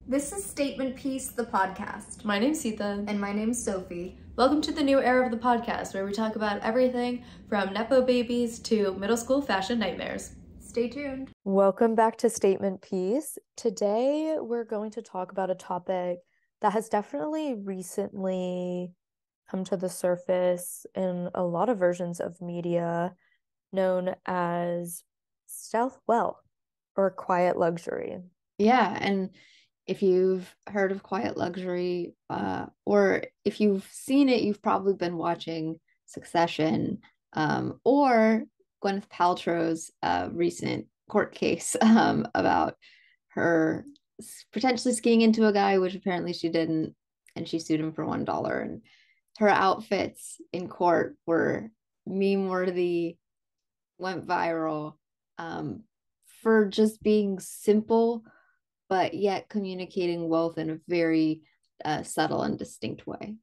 This is Statement Piece, the podcast. My name's Sita. And my name's Sophie. Welcome to the new era of the podcast, where we talk about everything from Nepo babies to middle school fashion nightmares. Stay tuned. Welcome back to Statement Piece. Today, we're going to talk about a topic that has definitely recently come to the surface in a lot of versions of media, known as stealth wealth or quiet luxury. Yeah, and if you've heard of quiet luxury, or if you've seen it, you've probably been watching Succession, or Gwyneth Paltrow's recent court case about her potentially skiing into a guy, which apparently she didn't, and she sued him for $1. And her outfits in court were meme worthy, went viral, for just being simple, but yet communicating wealth in a very subtle and distinct way.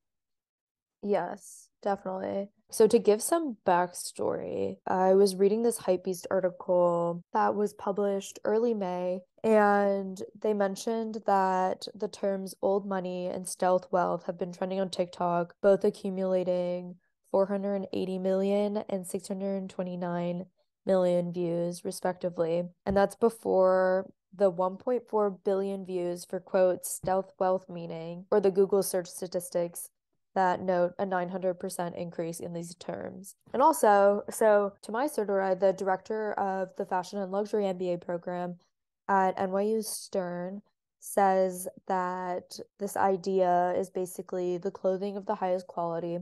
Yes, definitely. So to give some backstory, I was reading this Hypebeast article that was published early May, and they mentioned that the terms old money and stealth wealth have been trending on TikTok, both accumulating 480 million and 629 million views, respectively. And that's before the 1.4 billion views for, quote, stealth wealth meaning, or the Google search statistics that note a 900% increase in these terms. And also, so Tamai Sudorai, the director of the Fashion and Luxury MBA program at NYU Stern, says that this idea is basically the clothing of the highest quality,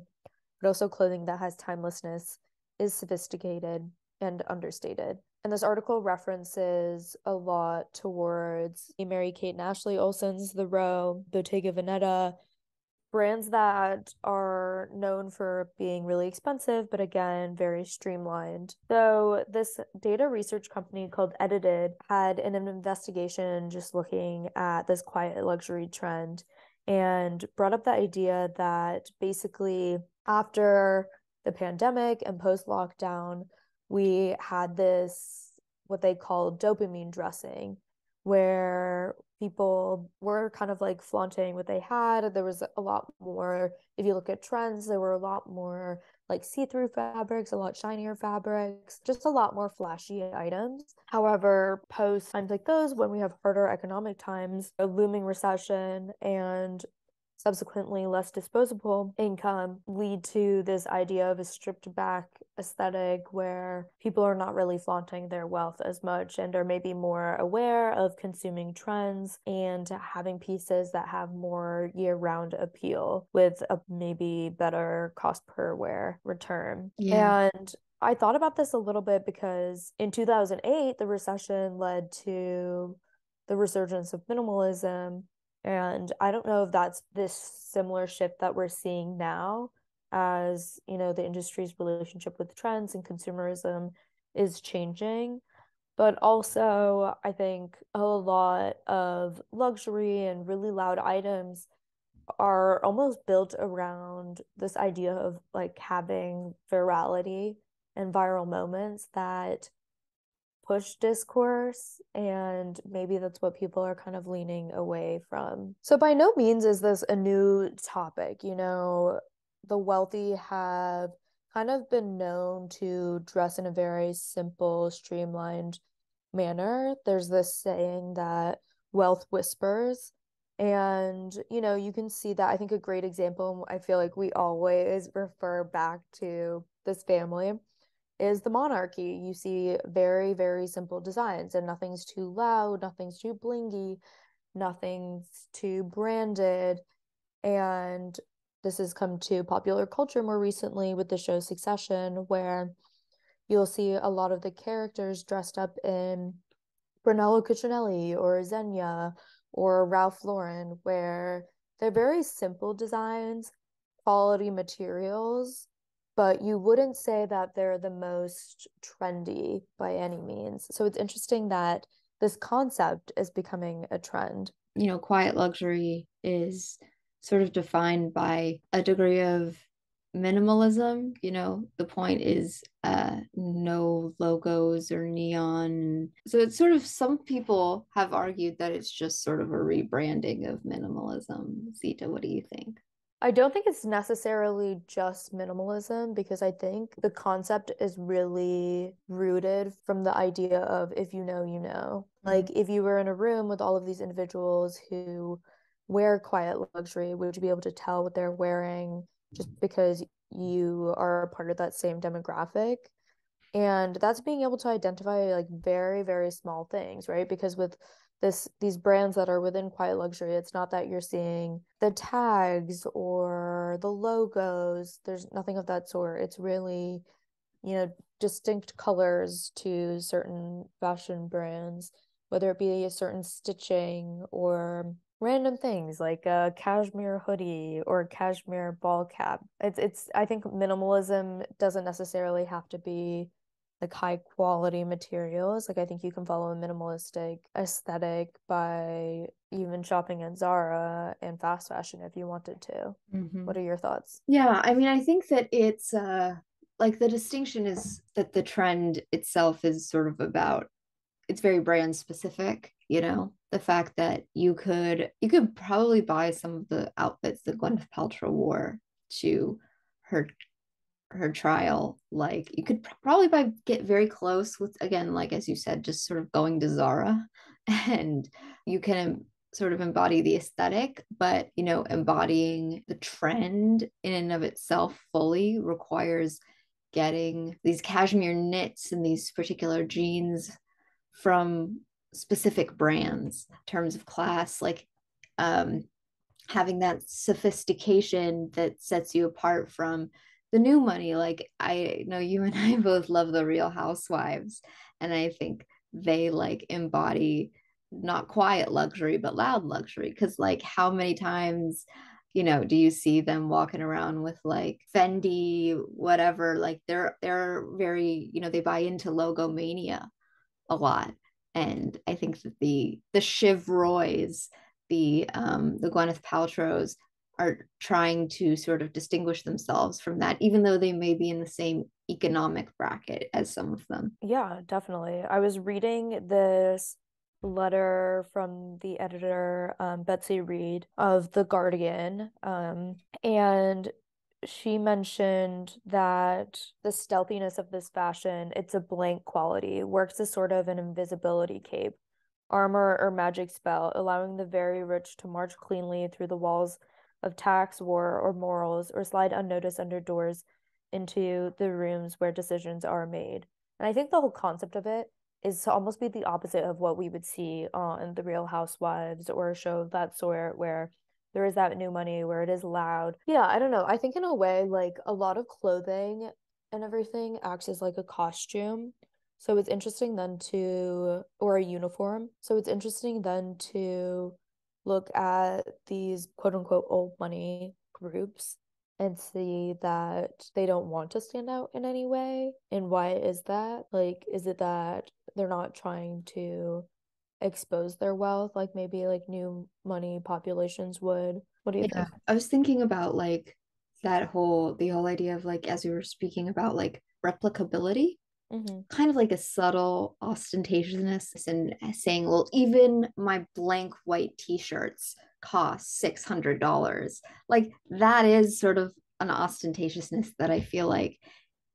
but also clothing that has timelessness, is sophisticated and understated. And this article references a lot towards Mary-Kate and Ashley Olsen's The Row, Bottega Veneta, brands that are known for being really expensive, but again, very streamlined. So this data research company called Edited had an investigation just looking at this quiet luxury trend and brought up the idea that basically after the pandemic and post-lockdown, we had this, what they call dopamine dressing, where people were kind of like flaunting what they had. There was a lot more, if you look at trends, there were a lot more like see-through fabrics, a lot shinier fabrics, just a lot more flashy items. However, post times like those, when we have harder economic times, a looming recession, and subsequently less disposable income, lead to this idea of a stripped back aesthetic where people are not really flaunting their wealth as much and are maybe more aware of consuming trends and having pieces that have more year-round appeal with a maybe better cost per wear return. Yeah. And I thought about this a little bit because in 2008, the recession led to the resurgence of minimalism. And I don't know if that's this similar shift that we're seeing now as, you know, the industry's relationship with trends and consumerism is changing. But also, I think a lot of luxury and really loud items are almost built around this idea of like having virality and viral moments that push discourse, and maybe that's what people are kind of leaning away from. So by no means is this a new topic. You know, the wealthy have kind of been known to dress in a very simple, streamlined manner. There's this saying that wealth whispers. And, you know, you can see that. I think a great example, I feel like we always refer back to this family, is the monarchy. You see very, very simple designs, and nothing's too loud, nothing's too blingy, nothing's too branded. And this has come to popular culture more recently with the show Succession, where you'll see a lot of the characters dressed up in Brunello Cucinelli or Xenia or Ralph Lauren, where they're very simple designs, quality materials, but you wouldn't say that they're the most trendy by any means. So it's interesting that this concept is becoming a trend. You know, quiet luxury is sort of defined by a degree of minimalism, the point is no logos or neon. So it's sort of, some people have argued that it's just sort of a rebranding of minimalism. Zita, what do you think? I don't think it's necessarily just minimalism because I think the concept is really rooted from the idea of if you know, you know. Like if you were in a room with all of these individuals who wear quiet luxury, would you be able to tell what they're wearing just because you are a part of that same demographic? And that's being able to identify like very, very small things, right? Because with these brands that are within quiet luxury, it's not that you're seeing the tags or the logos. There's nothing of that sort. It's really, distinct colors to certain fashion brands, whether it be a certain stitching or random things like a cashmere hoodie or a cashmere ball cap. It's I think minimalism doesn't necessarily have to be like high quality materials. Like I think you can follow a minimalistic aesthetic by even shopping at Zara and fast fashion if you wanted to. What are your thoughts? Yeah, I mean, I think that it's like the distinction is that the trend itself is sort of about, it's very brand specific, the fact that you could probably buy some of the outfits that Gwyneth Paltrow wore to her trial. Like you could probably get very close with, again, like as you said, just sort of going to Zara and you can sort of embody the aesthetic, but embodying the trend in and of itself fully requires getting these cashmere knits and these particular jeans from specific brands in terms of class, like um having that sophistication that sets you apart from the new money. Like I know you and I both love the Real Housewives, and I think they like embody not quiet luxury but loud luxury, because like how many times do you see them walking around with like Fendi whatever, like they're very, they buy into logo mania a lot. And I think that the Shiv Roys, the Gwyneth Paltrows are trying to sort of distinguish themselves from that, even though they may be in the same economic bracket as some of them. Yeah, definitely. I was reading this letter from the editor, Betsy Reed of The Guardian, and she mentioned that the stealthiness of this fashion, it's a blank quality, works as sort of an invisibility cape, armor or magic spell, allowing the very rich to march cleanly through the walls of tax, war, or morals, or slide unnoticed under doors into the rooms where decisions are made. And I think the whole concept of it is to almost be the opposite of what we would see on The Real Housewives or a show of that sort where there is that new money where it is loud. Yeah, I don't know. I think in a way, like a lot of clothing and everything acts as like a costume. So it's interesting then to, or a uniform. So it's interesting then to look at these quote unquote old money groups and see that they don't want to stand out in any way. And why is that? Like, is it that they're not trying to expose their wealth like maybe like new money populations would? What do you think? I was thinking about like the whole idea of like, as we were speaking about like replicability, kind of like a subtle ostentatiousness and saying, well, even my blank white t-shirts cost $600. Like that is sort of an ostentatiousness that I feel like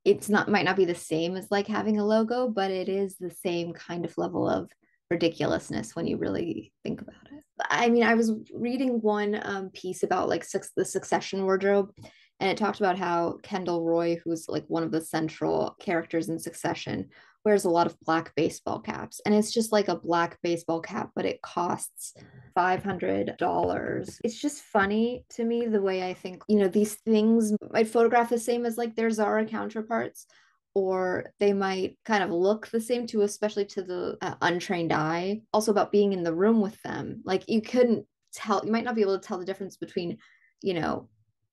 it's not, might not be the same as like having a logo, but it is the same kind of level of ridiculousness when you really think about it. I mean, I was reading one piece about like the Succession wardrobe, and it talked about how Kendall Roy, who's like one of the central characters in Succession, wears a lot of black baseball caps. And it's just like a black baseball cap, but it costs $500. It's just funny to me the way I think, these things might photograph the same as like their Zara counterparts, or they might kind of look the same to, especially to the untrained eye. Also about being in the room with them. Like you might not be able to tell the difference between,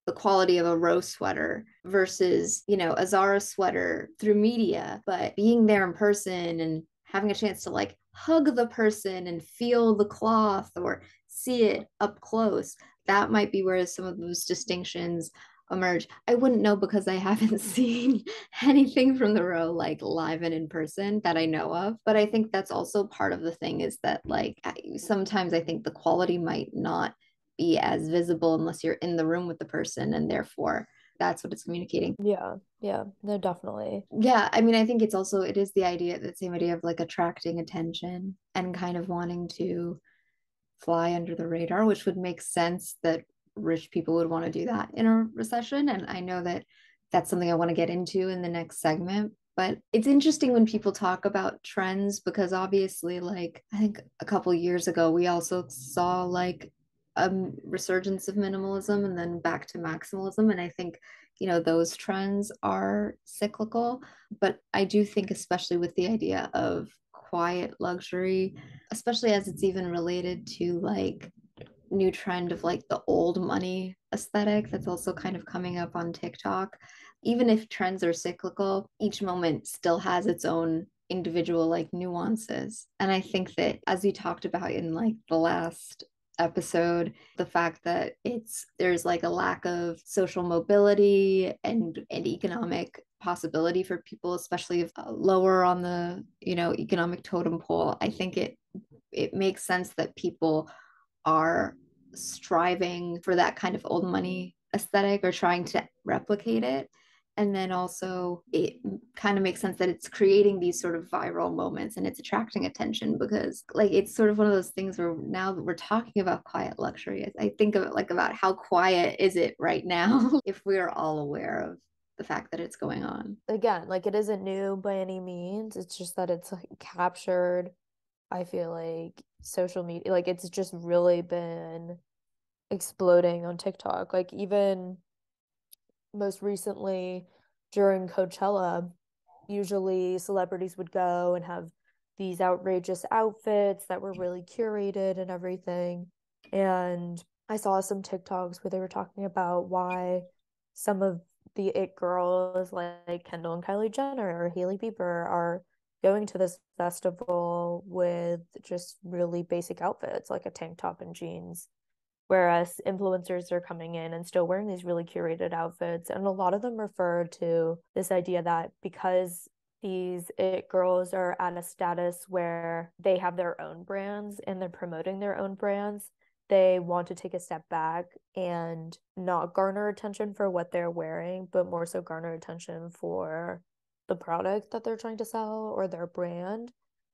the quality of a Rose sweater versus, a Zara sweater through media, but being there in person and having a chance to like hug the person and feel the cloth or see it up close, that might be where some of those distinctions emerge. I wouldn't know because I haven't seen anything from the row like live and in person that I know of. But I think that's also part of the thing is that like sometimes I think the quality might not be as visible unless you're in the room with the person, and therefore that's what it's communicating. Yeah, no, definitely. Yeah, I mean, I think it is the same idea of like attracting attention and kind of wanting to fly under the radar, which would make sense that rich people would want to do that in a recession. And I know that that's something I want to get into in the next segment. But it's interesting when people talk about trends because obviously, like, I think a couple years ago, we also saw like a resurgence of minimalism and then back to maximalism. And I think, those trends are cyclical. But I do think, especially with the idea of quiet luxury, especially as it's even related to like new trend of like the old money aesthetic that's also kind of coming up on TikTok. Even if trends are cyclical, each moment still has its own individual like nuances. And I think that as we talked about in like the last episode, the fact that there's like a lack of social mobility and economic possibility for people, especially if lower on the economic totem pole. I think it makes sense that people are striving for that kind of old money aesthetic or trying to replicate it. And then also it kind of makes sense that it's creating these sort of viral moments and it's attracting attention because like it's sort of one of those things where now that we're talking about quiet luxury, I think of it like about how quiet is it right now if we're all aware of the fact that it's going on. Again, like it isn't new by any means. It's just that it's like captured, I feel like social media, like it's just really been exploding on TikTok. Like even most recently during Coachella, usually celebrities would go and have these outrageous outfits that were really curated and everything. And I saw some TikToks where they were talking about why some of the it girls like Kendall and Kylie Jenner or Hailey Bieber are going to this festival with just really basic outfits like a tank top and jeans, whereas influencers are coming in and still wearing these really curated outfits. And a lot of them refer to this idea that because these it girls are at a status where they have their own brands and they're promoting their own brands, they want to take a step back and not garner attention for what they're wearing, but more so garner attention for the product that they're trying to sell or their brand.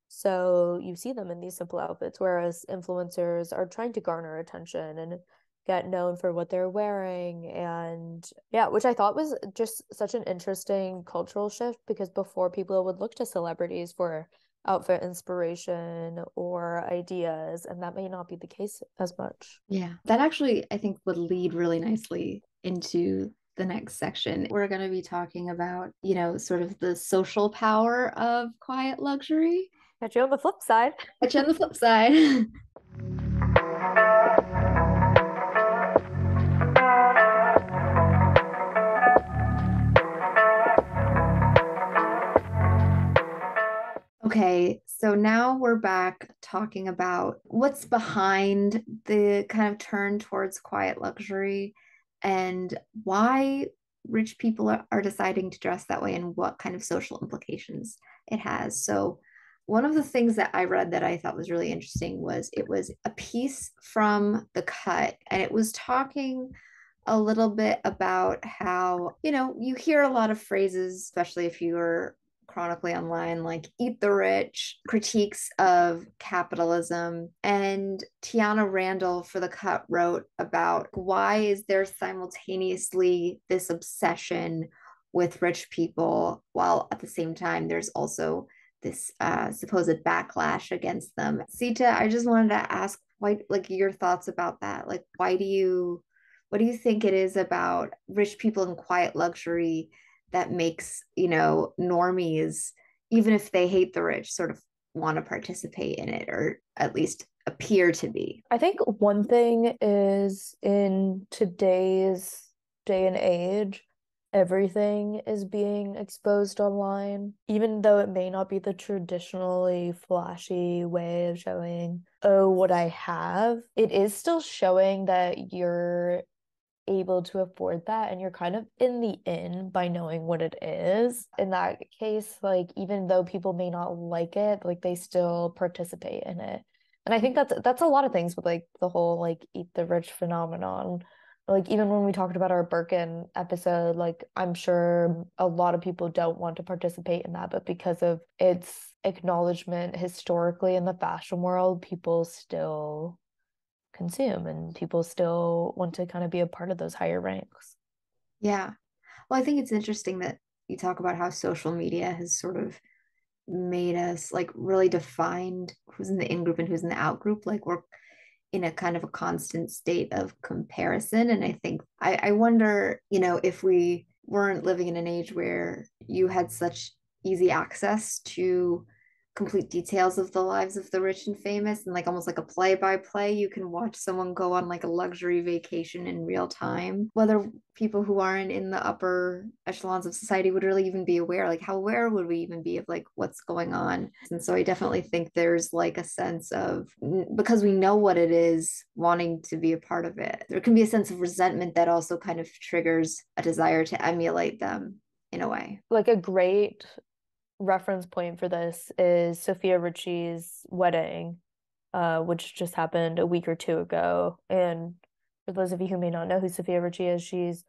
So you see them in these simple outfits, whereas influencers are trying to garner attention and get known for what they're wearing. And yeah, which I thought was just such an interesting cultural shift because before people would look to celebrities for outfit inspiration or ideas, and that may not be the case as much. Yeah, that actually I think would lead really nicely into the next section. We're going to be talking about, sort of the social power of quiet luxury. Catch you on the flip side. Catch you on the flip side. Okay, so now we're back talking about what's behind the kind of turn towards quiet luxury and why rich people are deciding to dress that way and what kind of social implications it has. So, one of the things that I read that I thought was really interesting was it was a piece from The Cut, and it was talking a little bit about how, you hear a lot of phrases, especially if you're chronically online, like eat the rich, critiques of capitalism. And Tiana Randall for The Cut wrote about why is there simultaneously this obsession with rich people while at the same time there's also this supposed backlash against them. Sita, I just wanted to ask why, like your thoughts about that. Like, what do you think it is about rich people in quiet luxury that makes, normies, even if they hate the rich, sort of want to participate in it or at least appear to be? I think one thing is in today's day and age, everything is being exposed online, even though it may not be the traditionally flashy way of showing, oh, what I have. It is still showing that you're able to afford that and you're kind of in the in by knowing what it is. In that case, like even though people may not like it, like they still participate in it. And I think that's a lot of things with like the whole like eat the rich phenomenon. Like even when we talked about our Birkin episode, like I'm sure a lot of people don't want to participate in that, but because of its acknowledgement historically in the fashion world, people still consume and people still want to kind of be a part of those higher ranks. Yeah. Well, I think it's interesting that you talk about how social media has sort of made us like really defined who's in the in group and who's in the out group. Like we're in a kind of a constant state of comparison. And I think I wonder, if we weren't living in an age where you had such easy access to complete details of the lives of the rich and famous and like almost like a play by play, you can watch someone go on like a luxury vacation in real time, whether people who aren't in the upper echelons of society would really even be aware. Like how aware would we even be of like what's going on? And so I definitely think there's like a sense of, because we know what it is, wanting to be a part of it. There can be a sense of resentment that also kind of triggers a desire to emulate them in a way. Like a great reference point for this is Sophia Richie's wedding, which just happened a week or two ago. And for those of you who may not know who Sophia Richie is, she's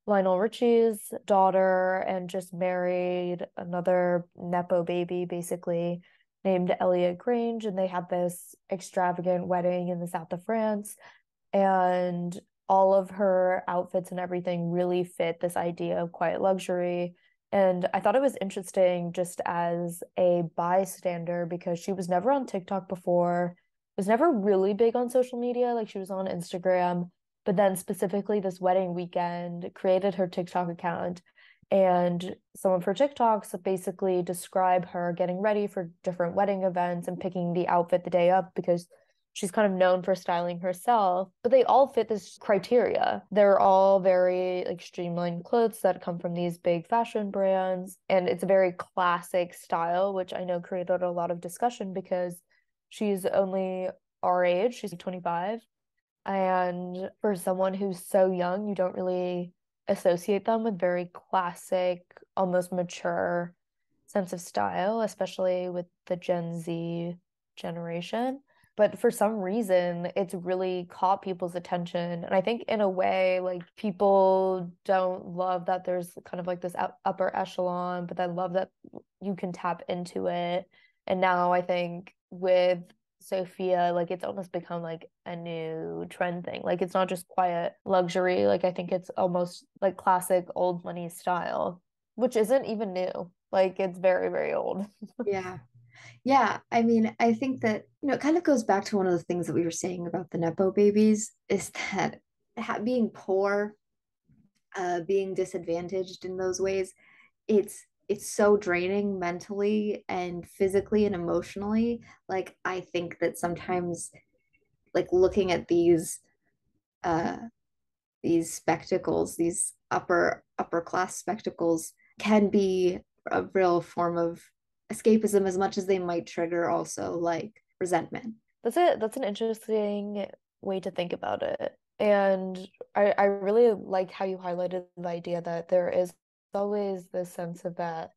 Lionel Richie's daughter and just married another Nepo baby, basically, named Elliot Grange. And they had this extravagant wedding in the south of France. And all of her outfits and everything really fit this idea of quiet luxury. And I thought it was interesting just as a bystander because she was never on TikTok before, was never really big on social media. Like she was on Instagram, but then specifically this wedding weekend created her TikTok account. And some of her TikToks basically describe her getting ready for different wedding events and picking the outfit the day up because she's kind of known for styling herself, but they all fit this criteria. They're all very like streamlined clothes that come from these big fashion brands. And it's a very classic style, which I know created a lot of discussion because she's only our age, she's 25. And for someone who's so young, you don't really associate them with very classic, almost mature sense of style, especially with the Gen Z generation. But for some reason, it's really caught people's attention. And I think in a way, like people don't love that there's kind of like this upper echelon, but then love that you can tap into it. And now I think with Sophia, like it's almost become like a new trend thing. Like it's not just quiet luxury. Like I think it's almost like classic old money style, which isn't even new. Like it's very, very old. Yeah. Yeah, I mean, I think that, it kind of goes back to one of the things that we were saying about the Nepo babies is that being poor, being disadvantaged in those ways, it's so draining mentally and physically and emotionally. Like, I think that sometimes, like, looking at uh, these spectacles, these upper class spectacles, can be a real form of escapism as much as they might trigger also like resentment. That's it. That's an interesting way to think about it. And I really like how you highlighted the idea that there is always this sense of that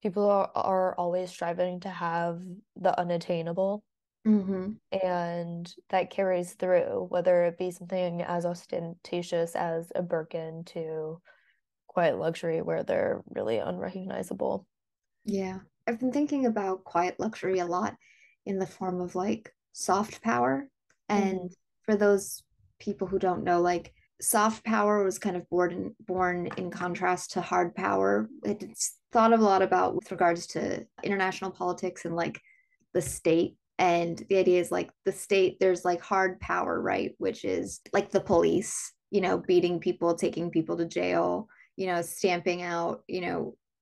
people are always striving to have the unattainable. Mm-hmm. And that carries through, whether it be something as ostentatious as a Birkin to quiet luxury where they're really unrecognizable. Yeah. I've been thinking about quiet luxury a lot in the form of like soft power. Mm-hmm. And for those people who don't know, like soft power was kind of born in contrast to hard power. It's thought of a lot about with regards to international politics and like the state. And the idea is like the state, there's like hard power, right? Which is like the police, beating people, taking people to jail, stamping out,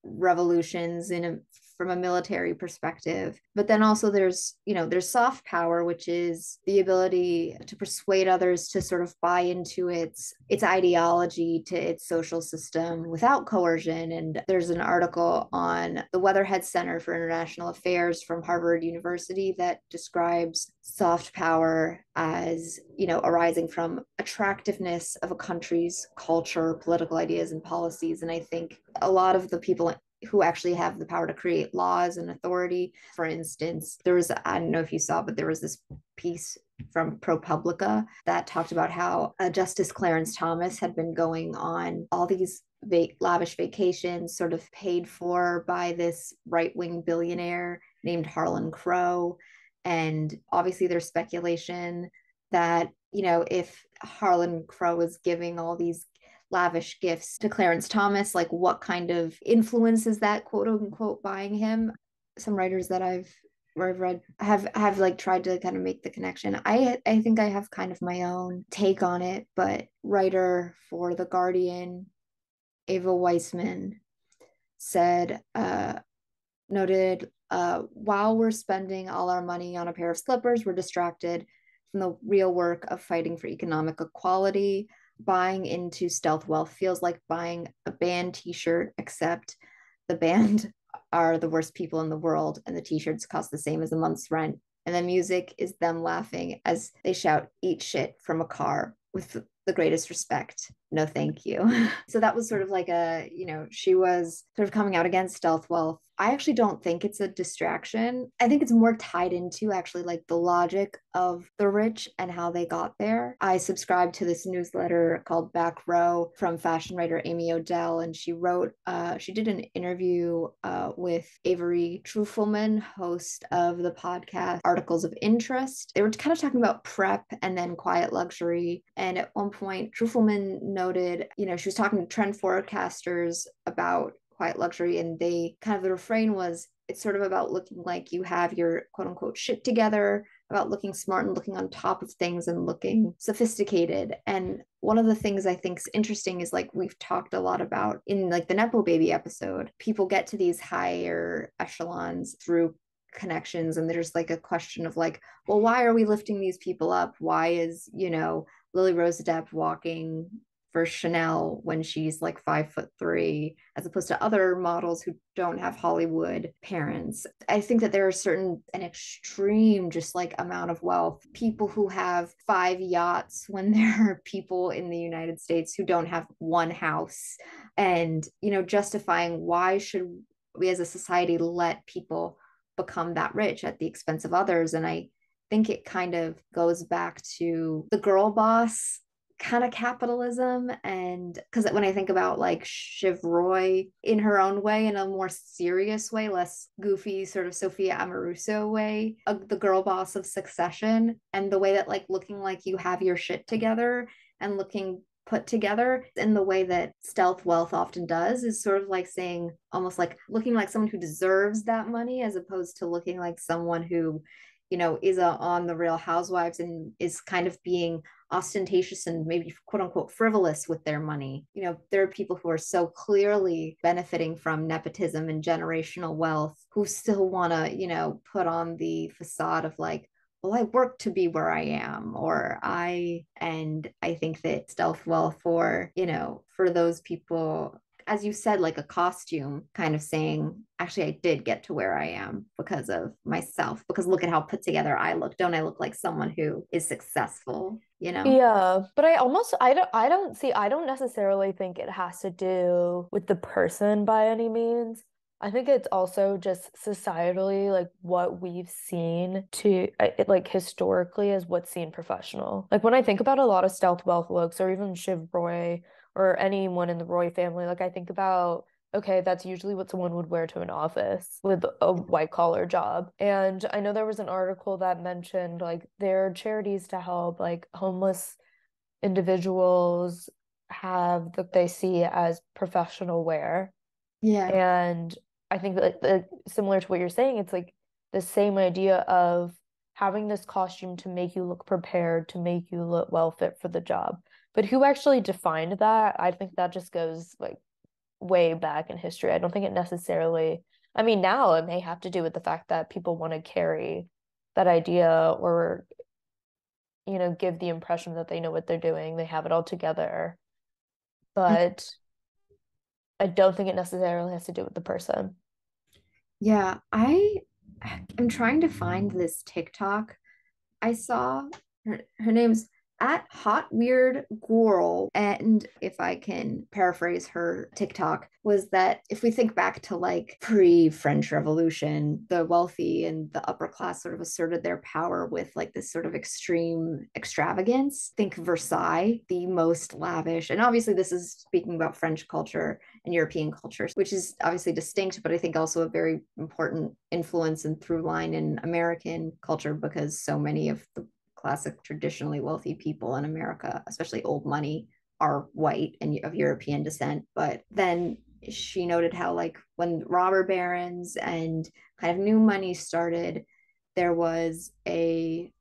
revolutions in a from a military perspective. But then also there's, there's soft power, which is the ability to persuade others to sort of buy into its ideology, to its social system without coercion. And there's an article on the Weatherhead Center for International Affairs from Harvard University that describes soft power as, arising from attractiveness of a country's culture, political ideas, and policies. And I think a lot of the people who actually have the power to create laws and authority, for instance, I don't know if you saw, but there was this piece from ProPublica that talked about how Justice Clarence Thomas had been going on all these lavish vacations sort of paid for by this right-wing billionaire named Harlan Crow. And obviously there's speculation that, if Harlan Crow is giving all these lavish gifts to Clarence Thomas, like what kind of influence is that, quote unquote, buying him? Some writers that I've read have like tried to kind of make the connection. I think I have kind of my own take on it, but writer for The Guardian, Ava Weissman, said, noted, while we're spending all our money on a pair of slippers, we're distracted from the real work of fighting for economic equality. Buying into stealth wealth feels like buying a band t-shirt, except the band are the worst people in the world and the t-shirts cost the same as a month's rent. And the music is them laughing as they shout, "Eat shit" from a car with the greatest respect. No, thank you. So that was sort of like she was sort of coming out against stealth wealth. I actually don't think it's a distraction. I think it's more tied into actually like the logic of the rich and how they got there. I subscribe to this newsletter called Back Row from fashion writer Amy Odell, and she did an interview with Avery Trufelman, host of the podcast Articles of Interest. They were kind of talking about prep and then quiet luxury. And at one point, Trufelman noted, she was talking to trend forecasters about quiet luxury, and the refrain was, it's sort of about looking like you have your quote unquote shit together, about looking smart and looking on top of things and looking sophisticated. And one of the things I think is interesting is, like, we've talked a lot about in like the Nepo Baby episode, people get to these higher echelons through connections, and there's like a question of like, well, why are we lifting these people up? Why is, Lily Rose Depp walking for Chanel when she's like 5'3", as opposed to other models who don't have Hollywood parents? I think that there are an extreme just like amount of wealth, people who have 5 yachts when there are people in the United States who don't have one house, and, justifying why should we as a society let people become that rich at the expense of others. And I think it kind of goes back to the girl boss kind of capitalism. And because when I think about like Shiv Roy in her own way, in a more serious way, less goofy sort of Sophia Amoruso way, the girl boss of Succession, and the way that like looking like you have your shit together and looking put together in the way that stealth wealth often does, is sort of like saying, almost like looking like someone who deserves that money, as opposed to looking like someone who, is on the Real Housewives and is kind of being ostentatious and maybe quote unquote frivolous with their money. There are people who are so clearly benefiting from nepotism and generational wealth who still want to, put on the facade of like, well, I work to be where I am, and I think that stealth wealth for those people, as you said, like a costume, kind of saying, actually, I did get to where I am because of myself, because look at how put together I look. Don't I look like someone who is successful, Yeah, but I don't necessarily think it has to do with the person by any means. I think it's also just societally, like what we've seen like historically as what's seen professional. Like when I think about a lot of stealth wealth looks, or even Shiv Roy or anyone in the Roy family, like I think about, okay, that's usually what someone would wear to an office with a white collar job. And I know there was an article that mentioned like there are charities to help like homeless individuals have that they see as professional wear. Yeah. And I think that similar to what you're saying, it's like the same idea of having this costume to make you look prepared, to make you look well fit for the job. But who actually defined that? I think that just goes like way back in history. I don't think it necessarily I mean, now it may have to do with the fact that people want to carry that idea or, give the impression that they know what they're doing, they have it all together. But I don't think it necessarily has to do with the person. Yeah, I am trying to find this TikTok I saw. Her name's at Hot Weird Girl. And if I can paraphrase her TikTok, was that if we think back to like pre-French Revolution, the wealthy and the upper class sort of asserted their power with like this sort of extreme extravagance. Think Versailles, the most lavish. And obviously, this is speaking about French culture and European culture, which is obviously distinct, but I think also a very important influence and through line in American culture because so many of the classic traditionally wealthy people in America, especially old money, are white and of European descent. But then she noted how like when robber barons and kind of new money started, there was a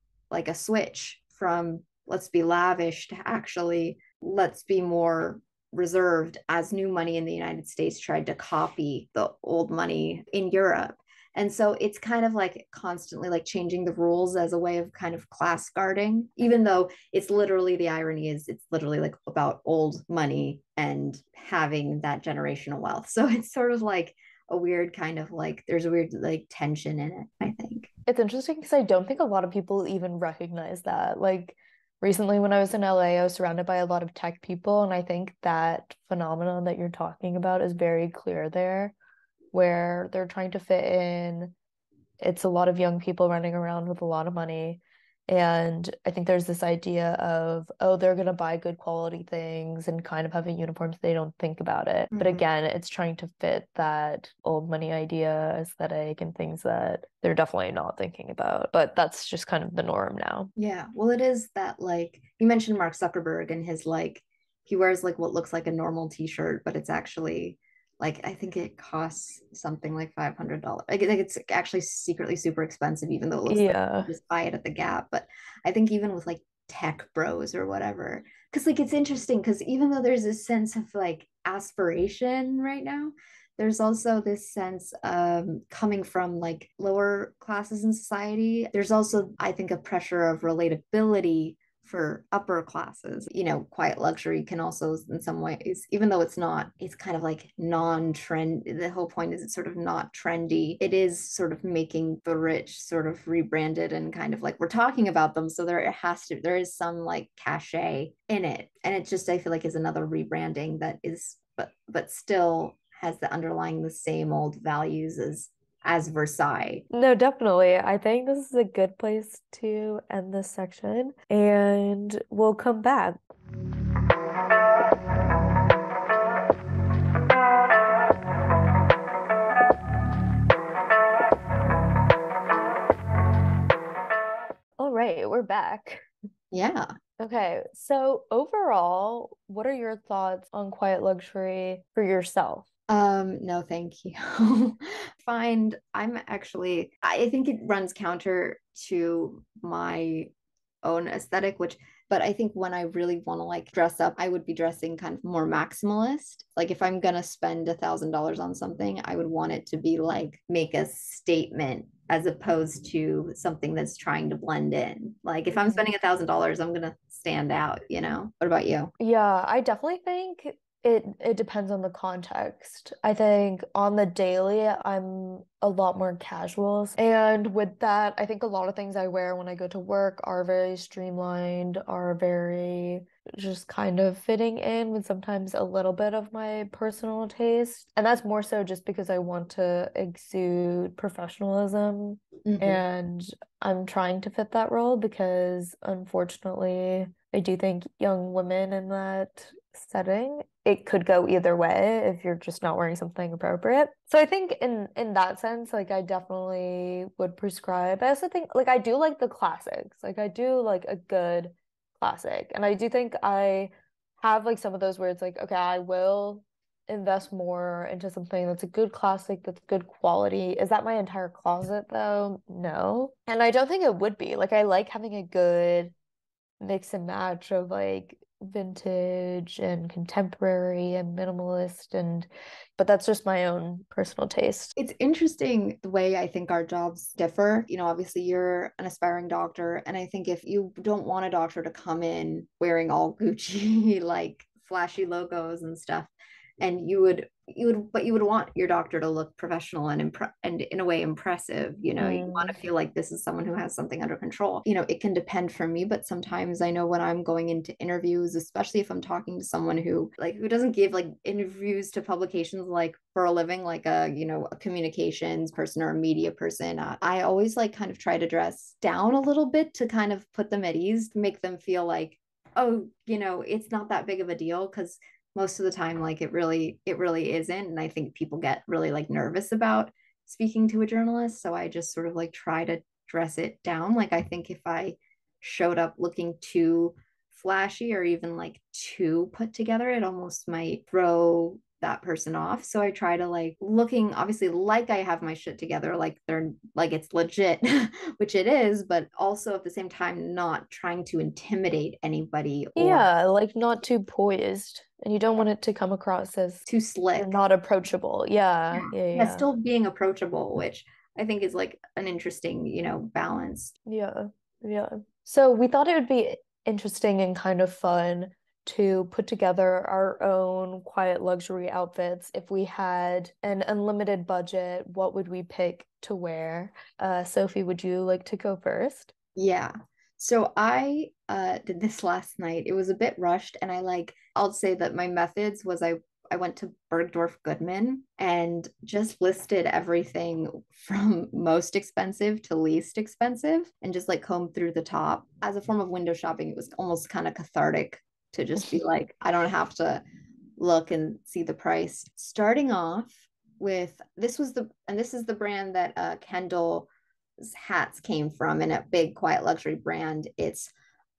switch from let's be lavish to actually let's be more reserved as new money in the United States tried to copy the old money in Europe. And so it's kind of like constantly like changing the rules as a way of kind of class guarding, even though it's literally the irony is it's literally like about old money and having that generational wealth. So it's sort of like a weird kind of like there's a weird like tension in it, I think. It's interesting because I don't think a lot of people even recognize that. Like recently when I was in LA, I was surrounded by a lot of tech people, and I think that phenomenon that you're talking about is very clear there, where they're trying to fit in. It's a lot of young people running around with a lot of money. And I think there's this idea of, oh, they're going to buy good quality things and kind of have a uniform so they don't think about it. But again, it's trying to fit that old money idea, aesthetic, and things that they're definitely not thinking about. But that's just kind of the norm now. Yeah. Well, it is that like you mentioned Mark Zuckerberg and his like he wears like what looks like a normal t-shirt, but it's actually like I think it costs something like $500. Like it's actually secretly super expensive, even though it looks like you Yeah. just buy it at the Gap. But I think even with like tech bros or whatever, because like it's interesting because even though there's this sense of like aspiration right now, there's also this sense coming from like lower classes in society. There's also, I think, a pressure of relatability for upper classes. Quiet luxury can also, in some ways, even though it's kind of like non-trend. The whole point is it's sort of not trendy. It is sort of making the rich sort of rebranded and kind of like we're talking about them. So there is some like cachet in it. And it just, I feel like is another rebranding that is, but still has the underlying the same old values as Versailles. No, definitely. I think this is a good place to end this section, and we'll come back. All right, we're back. Yeah. Okay, so overall, what are your thoughts on quiet luxury for yourself? No, thank you. I think it runs counter to my own aesthetic, but I think when I really want to like dress up, I would be dressing kind of more maximalist. Like if I'm gonna spend $1,000 on something, I would want it to be like make a statement as opposed to something that's trying to blend in. Like if I'm spending $1,000, I'm gonna stand out. What about you? Yeah, I definitely think it depends on the context. I think on the daily, I'm a lot more casual. And with that, I think a lot of things I wear when I go to work are very streamlined, are very just kind of fitting in with sometimes a little bit of my personal taste. And that's more so just because I want to exude professionalism. Mhm. And I'm trying to fit that role because unfortunately, I do think young women in that setting, it could go either way if you're just not wearing something appropriate. So I think in that sense, like I definitely would prescribe. I also think like I do like the classics. Like I do like a good classic. And I do think I have like some of those where it's like, okay, I will invest more into something that's a good classic, that's good quality. Is that my entire closet though? No. And I don't think it would be. Like I like having a good mix and match of like vintage and contemporary and minimalist, but that's just my own personal taste. It's interesting the way I think our jobs differ. Obviously you're an aspiring doctor, and I think if you don't want a doctor to come in wearing all Gucci, like flashy logos and stuff, and but you would want your doctor to look professional and in a way impressive. You want to feel like this is someone who has something under control. It can depend for me, but sometimes I know when I'm going into interviews, especially if I'm talking to someone who doesn't give like interviews to publications like for a living, like a communications person or a media person. I always like kind of try to dress down a little bit to kind of put them at ease, to make them feel like, oh, it's not that big of a deal, because most of the time like it really isn't. And I think people get really like nervous about speaking to a journalist, so I just sort of like try to dress it down. Like I think if I showed up looking too flashy or even like too put together, it almost might throw that person off. So I try to like looking obviously like I have my shit together, like they're like it's legit, which it is, but also at the same time not trying to intimidate anybody or Yeah, like not too poised. And you don't want it to come across as too slick. you're not approachable. Yeah, Yeah, yeah. still being approachable, which I think is like an interesting, balance. Yeah, yeah. So we thought it would be interesting and kind of fun to put together our own quiet luxury outfits. If we had an unlimited budget, what would we pick to wear? Sophie, would you like to go first? Yeah. So I did this last night. It was a bit rushed, and I'll say that my methods was I went to Bergdorf Goodman and just listed everything from most expensive to least expensive and just like combed through the top. As a form of window shopping, it was almost kind of cathartic to just be like, I don't have to look and see the price. Starting off with this is the brand that Kendall hats came from, in a big quiet luxury brand. It's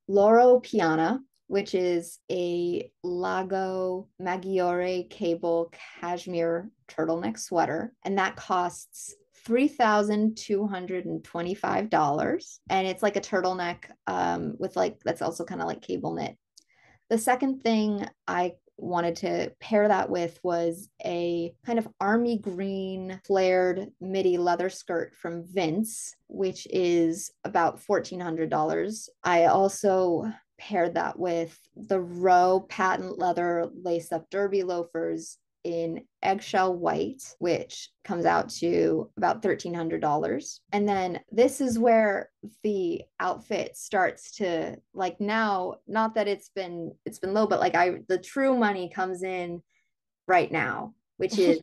Loro Piana, which is a Lago Maggiore cable cashmere turtleneck sweater, and that costs $3,225. And it's like a turtleneck with like that's also kind of like cable knit. The second thing I wanted to pair that with was a kind of army green flared midi leather skirt from Vince, which is about $1,400. I also paired that with the Row patent leather lace up derby loafers in eggshell white, which comes out to about $1,300. And then this is where the outfit starts to like, now, not that it's been low, but like the true money comes in right now, which is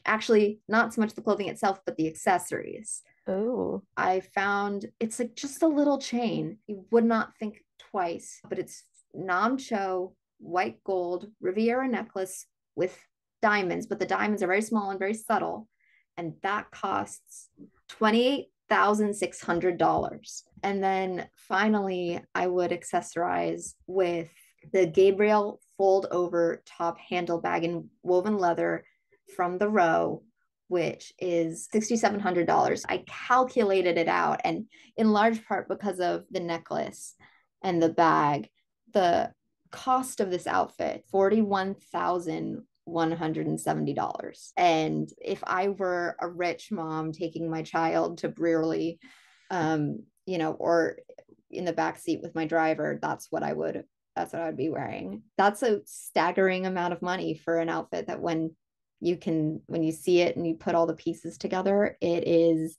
actually not so much the clothing itself, but the accessories. Oh, I found it's like just a little chain. You would not think twice, but it's Nam Cho white gold Riviera necklace with diamonds, but the diamonds are very small and very subtle. And that costs $28,600. And then finally, I would accessorize with the Gabriel fold over top handle bag in woven leather from the Row, which is $6,700. I calculated it out, and in large part because of the necklace and the bag, the cost of this outfit, $41,170. And if I were a rich mom taking my child to Brearley, or in the back seat with my driver, that's what I would be wearing. That's a staggering amount of money for an outfit that when you see it and you put all the pieces together, it's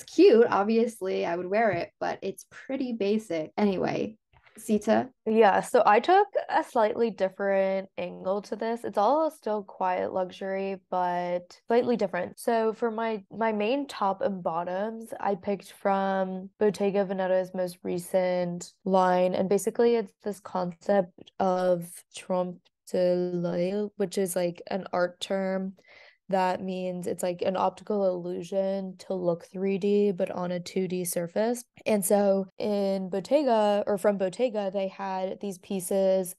cute. Obviously, I would wear it, but it's pretty basic. Anyway, Sita. yeah. So I took a slightly different angle to this. It's all still quiet luxury, but slightly different. So for my main top and bottoms, I picked from Bottega Veneta's most recent line, and basically it's this concept of trompe l'oeil, which is like an art term that means it's like an optical illusion to look 3D, but on a 2D surface. And so in Bottega, or from Bottega, they had these pieces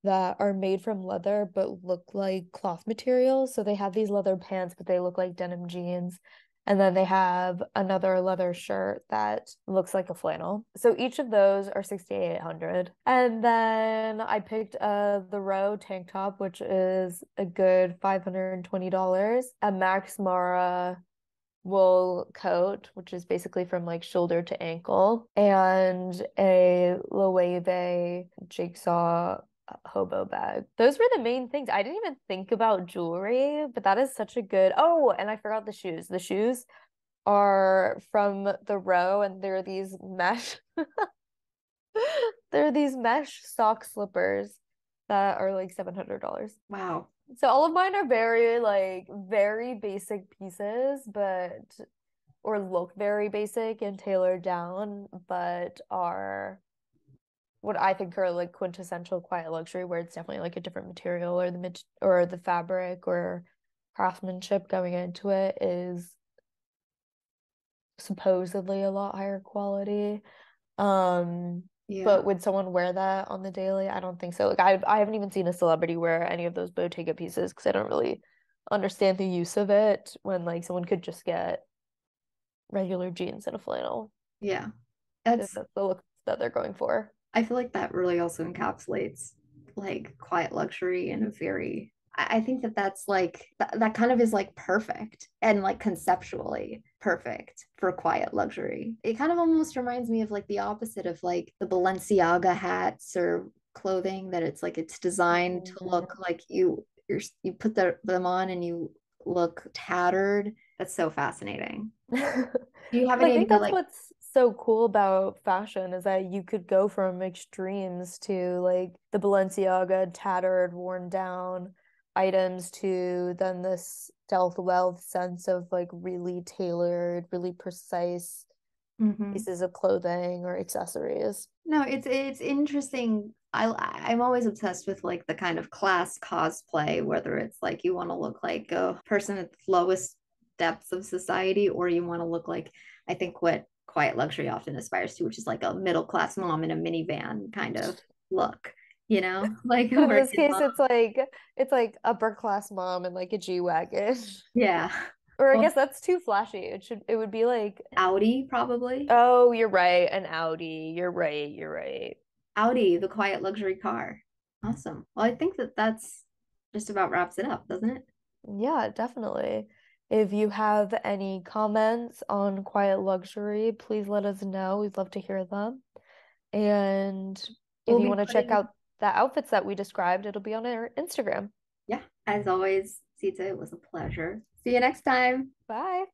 that are made from leather but look like cloth material. So they have these leather pants, but they look like denim jeans. And then they have another leather shirt that looks like a flannel. So each of those are 6,800. And then I picked the Row tank top, which is a good $520. A Max Mara wool coat, which is basically from like shoulder to ankle, and a Loewe jigsaw hobo bag. Those were the main things. I didn't even think about jewelry, but that is such a good. Oh, and I forgot the shoes. The shoes are from the Row, and they're these mesh they're these mesh sock slippers that are like $700. Wow. So all of mine are very like very basic pieces, but or look very basic and tailored down, but are what I think are like quintessential quiet luxury, where it's definitely like a different material or the fabric or craftsmanship going into it is supposedly a lot higher quality. Yeah. But would someone wear that on the daily? I don't think so. Like I haven't even seen a celebrity wear any of those Bottega pieces because I don't really understand the use of it when like someone could just get regular jeans and a flannel Yeah. if That's that's the look that they're going for. I feel like that really also encapsulates like quiet luxury in a very I think that that's like that kind of is like perfect and like conceptually perfect for quiet luxury. It kind of almost reminds me of like the opposite of like the Balenciaga hats or clothing that it's like it's designed to look like you put them on and you look tattered. That's so fascinating. Do you have Well, I any think idea that's like what's so cool about fashion is that you could go from extremes to like the Balenciaga tattered, worn down items to then this stealth wealth sense of like really tailored, really precise Mhm. pieces of clothing or accessories. No, it's interesting. I'm always obsessed with like the kind of class cosplay, whether it's like you want to look like a person at the lowest depths of society, or you want to look like I think what quiet luxury often aspires to, which is like a middle class mom in a minivan kind of look, like a But in this working case, mom. it's like upper class mom and like a G-Wagon. Yeah. Or I Well, guess that's too flashy. It would be like, Audi probably. oh, you're right, an Audi. You're right, you're right. Audi, the quiet luxury car. Awesome. Well, I think that that's just about wraps it up, doesn't it? Yeah, definitely. If you have any comments on quiet luxury, please let us know. We'd love to hear them. And if We'll you be want to check putting out the outfits that we described, it'll be on our Instagram. Yeah, as always, Sita, it was a pleasure. See you next time. Bye.